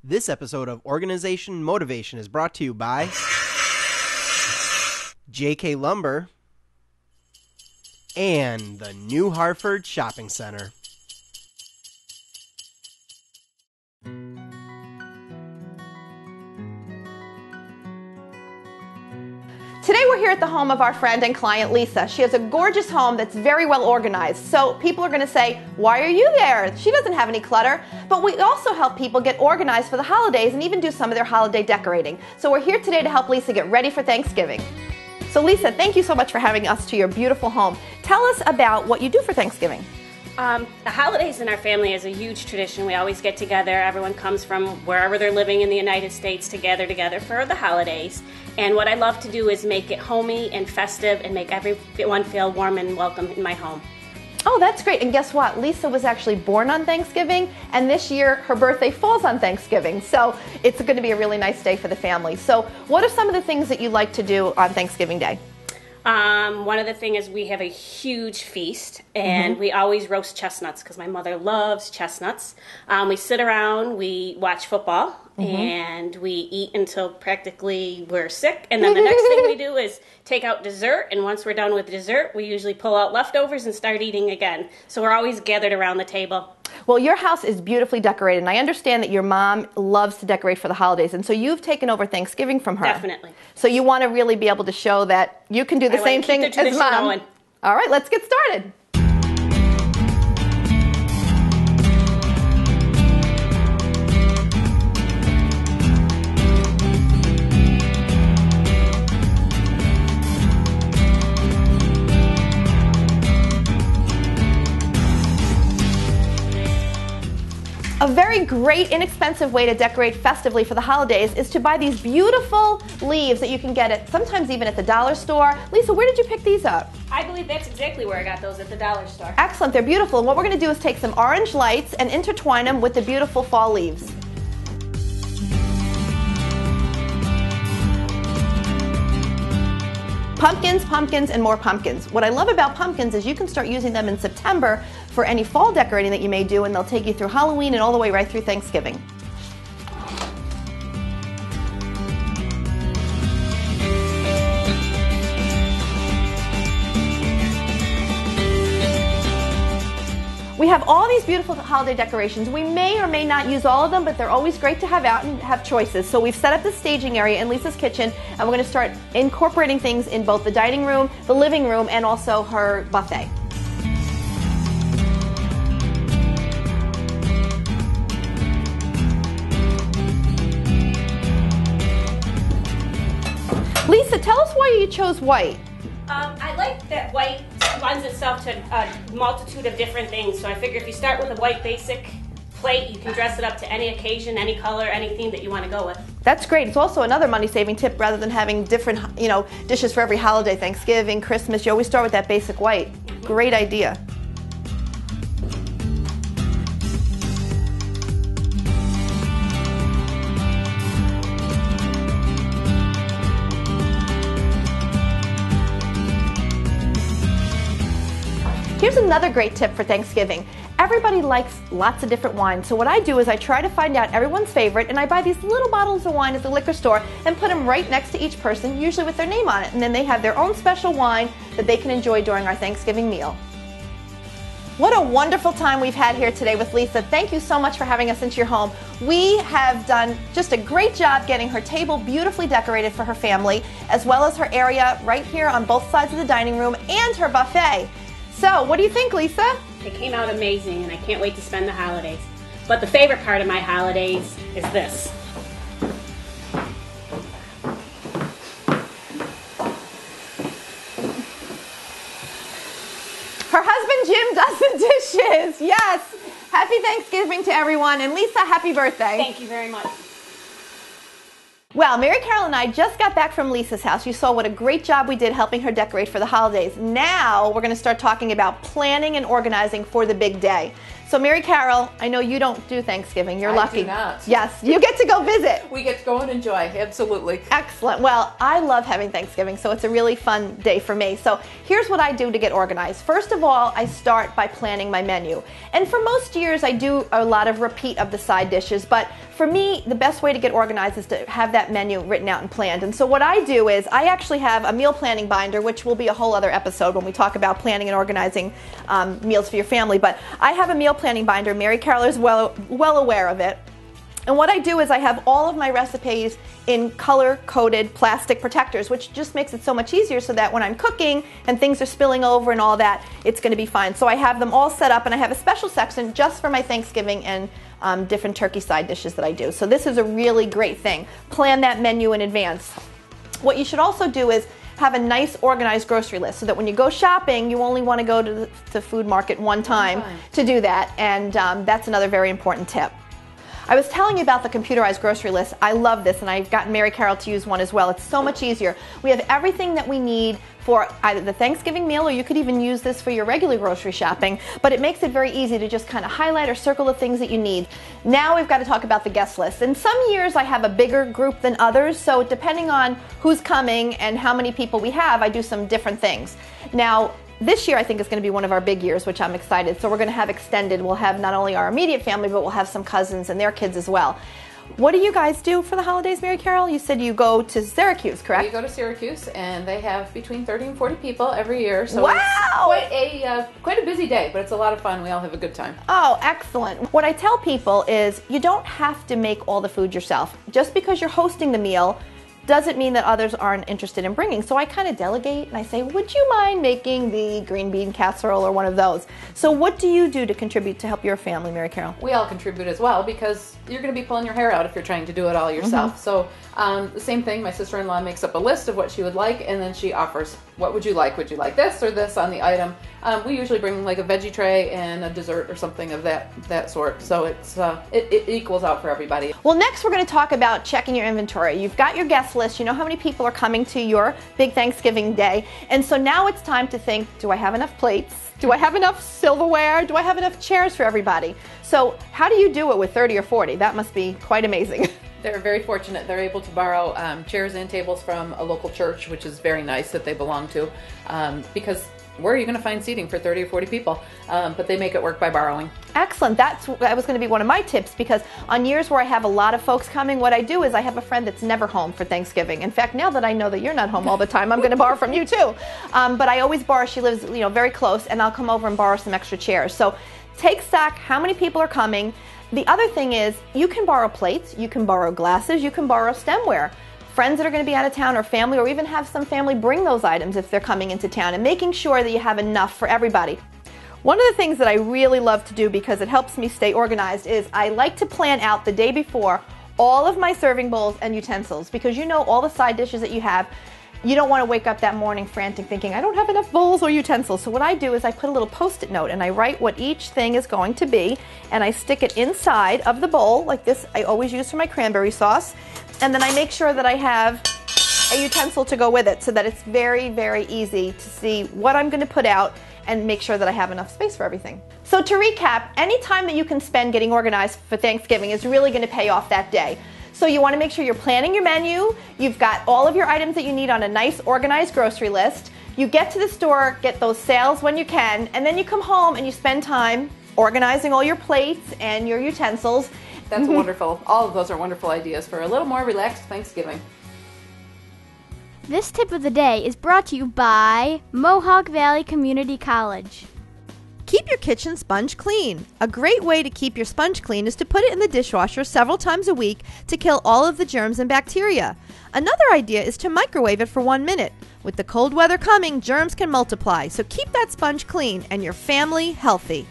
This episode of Organization Motivation is brought to you by JK Lumber and the New Hartford Shopping Center. Today we're here at the home of our friend and client Lisa. She has a gorgeous home that's very well organized. So people are going to say, why are you there? She doesn't have any clutter. But we also help people get organized for the holidays and even do some of their holiday decorating. So we're here today to help Lisa get ready for Thanksgiving. So Lisa, thank you so much for having us to your beautiful home. Tell us about what you do for Thanksgiving. The holidays in our family is a huge tradition. We always get together. Everyone comes from wherever they're living in the United States together for the holidays. And what I love to do is make it homey and festive and make everyone feel warm and welcome in my home. Oh, that's great. And guess what? Lisa was actually born on Thanksgiving, and this year her birthday falls on Thanksgiving. So it's going to be a really nice day for the family. So what are some of the things that you like to do on Thanksgiving Day? One of the things is we have a huge feast, and we always roast chestnuts because my mother loves chestnuts. We sit around, we watch football, and we eat until practically we're sick. And then the next thing we do is take out dessert, and once we're done with dessert, we usually pull out leftovers and start eating again. So we're always gathered around the table. Well, your house is beautifully decorated, and I understand that your mom loves to decorate for the holidays, and so you've taken over Thanksgiving from her. Definitely. So you want to really be able to show that you can do the same thing as Mom. Going. All right, let's get started. A very great, inexpensive way to decorate festively for the holidays is to buy these beautiful leaves that you can get at sometimes even at the dollar store. Lisa, where did you pick these up? I believe that's exactly where I got those, at the dollar store. Excellent, they're beautiful. And what we're going to do is take some orange lights and intertwine them with the beautiful fall leaves. Pumpkins, pumpkins, and more pumpkins. What I love about pumpkins is you can start using them in September for any fall decorating that you may do, and they'll take you through Halloween and all the way right through Thanksgiving. We have all these beautiful holiday decorations. We may or may not use all of them, but they're always great to have out and have choices. So we've set up the staging area in Lisa's kitchen, and we're going to start incorporating things in both the dining room, the living room, and also her buffet. Lisa, tell us why you chose white. I like that white lends itself to a multitude of different things. So I figure if you start with a white basic plate, you can dress it up to any occasion, any color, any theme that you want to go with. That's great. It's also another money-saving tip. Rather than having different, dishes for every holiday, Thanksgiving, Christmas, you always start with that basic white. Great idea. Here's another great tip for Thanksgiving. Everybody likes lots of different wines, so what I do is I try to find out everyone's favorite, and I buy these little bottles of wine at the liquor store and put them right next to each person, usually with their name on it, and then they have their own special wine that they can enjoy during our Thanksgiving meal. What a wonderful time we've had here today with Lisa. Thank you so much for having us into your home. We have done just a great job getting her table beautifully decorated for her family, as well as her area right here on both sides of the dining room and her buffet. So, what do you think, Lisa? It came out amazing, and I can't wait to spend the holidays. But the favorite part of my holidays is this. Her husband Jim does the dishes. Yes. Happy Thanksgiving to everyone, and Lisa, happy birthday. Thank you very much. Well, Mary Carole and I just got back from Lisa's house. You saw what a great job we did helping her decorate for the holidays. Now we're going to start talking about planning and organizing for the big day. So Mary Carole, I know you don't do Thanksgiving. You're lucky. I do not. Yes, you get to go visit. We get to go and enjoy, absolutely. Excellent. Well, I love having Thanksgiving, so it's a really fun day for me. So here's what I do to get organized. First of all, I start by planning my menu. And for most years, I do a lot of repeat of the side dishes, but for me, the best way to get organized is to have that menu written out and planned. And so what I do is I actually have a meal planning binder, which will be a whole other episode when we talk about planning and organizing meals for your family. But I have a meal planning binder. Mary Carole is well aware of it. And what I do is I have all of my recipes in color-coded plastic protectors, which just makes it so much easier so that when I'm cooking and things are spilling over and all that, it's going to be fine. So I have them all set up, and I have a special section just for my Thanksgiving and different turkey side dishes that I do. So this is a really great thing. Plan that menu in advance. What you should also do is have a nice organized grocery list so that when you go shopping, you only want to go to the food market one time to do that. And that's another very important tip. I was telling you about the computerized grocery list. I love this, and I've gotten Mary Carole to use one as well. It's so much easier. We have everything that we need for either the Thanksgiving meal, or you could even use this for your regular grocery shopping, but it makes it very easy to just kind of highlight or circle the things that you need. Now we've got to talk about the guest list. In some years I have a bigger group than others, so depending on who's coming and how many people we have, I do some different things. Now, this year I think is going to be one of our big years, which I'm excited. So we're going to have extended. We'll have not only our immediate family, but we'll have some cousins and their kids as well. What do you guys do for the holidays, Mary Carole? You said you go to Syracuse, correct? We go to Syracuse, and they have between 30 and 40 people every year. So wow! It's quite a busy day, but it's a lot of fun. We all have a good time. Oh, excellent. What I tell people is you don't have to make all the food yourself. Just because you're hosting the meal doesn't mean that others aren't interested in bringing. So I kind of delegate and I say, would you mind making the green bean casserole or one of those? So what do you do to contribute to help your family, Mary Carole? We all contribute as well, because you're going to be pulling your hair out if you're trying to do it all yourself. So the same thing, my sister-in-law makes up a list of what she would like, and then she offers, what would you like? Would you like this or this on the item? We usually bring like a veggie tray and a dessert or something of that sort. So it equals out for everybody. Well, next we're going to talk about checking your inventory. You've got your guest list. You know how many people are coming to your big Thanksgiving day. And so now it's time to think, do I have enough plates? Do I have enough silverware? Do I have enough chairs for everybody? So how do you do it with 30 or 40? That must be quite amazing. They're very fortunate. They're able to borrow chairs and tables from a local church, which is very nice that they belong to, because where are you going to find seating for 30 or 40 people? But they make it work by borrowing. Excellent. That was going to be one of my tips, because on years where I have a lot of folks coming, what I do is I have a friend that's never home for Thanksgiving. In fact, now that I know that you're not home all the time, I'm going to borrow from you too. But I always borrow. She lives, very close, and I'll come over and borrow some extra chairs. So take stock, how many people are coming. The other thing is you can borrow plates, you can borrow glasses, you can borrow stemware. Friends that are going to be out of town, or family, or even have some family bring those items if they're coming into town, and making sure that you have enough for everybody. One of the things that I really love to do, because it helps me stay organized, is I like to plan out the day before all of my serving bowls and utensils, because all the side dishes that you have. You don't want to wake up that morning frantic thinking, I don't have enough bowls or utensils. So what I do is I put a little Post-it note and I write what each thing is going to be, and I stick it inside of the bowl like this. I always use for my cranberry sauce. And then I make sure that I have a utensil to go with it, so that it's very, very easy to see what I'm going to put out and make sure that I have enough space for everything. So to recap, any time that you can spend getting organized for Thanksgiving is really going to pay off that day. So you want to make sure you're planning your menu, you've got all of your items that you need on a nice organized grocery list, you get to the store, get those sales when you can, and then you come home and you spend time organizing all your plates and your utensils. That's wonderful. All of those are wonderful ideas for a little more relaxed Thanksgiving. This tip of the day is brought to you by Mohawk Valley Community College. Keep your kitchen sponge clean. A great way to keep your sponge clean is to put it in the dishwasher several times a week to kill all of the germs and bacteria. Another idea is to microwave it for 1 minute. With the cold weather coming, germs can multiply, so keep that sponge clean and your family healthy.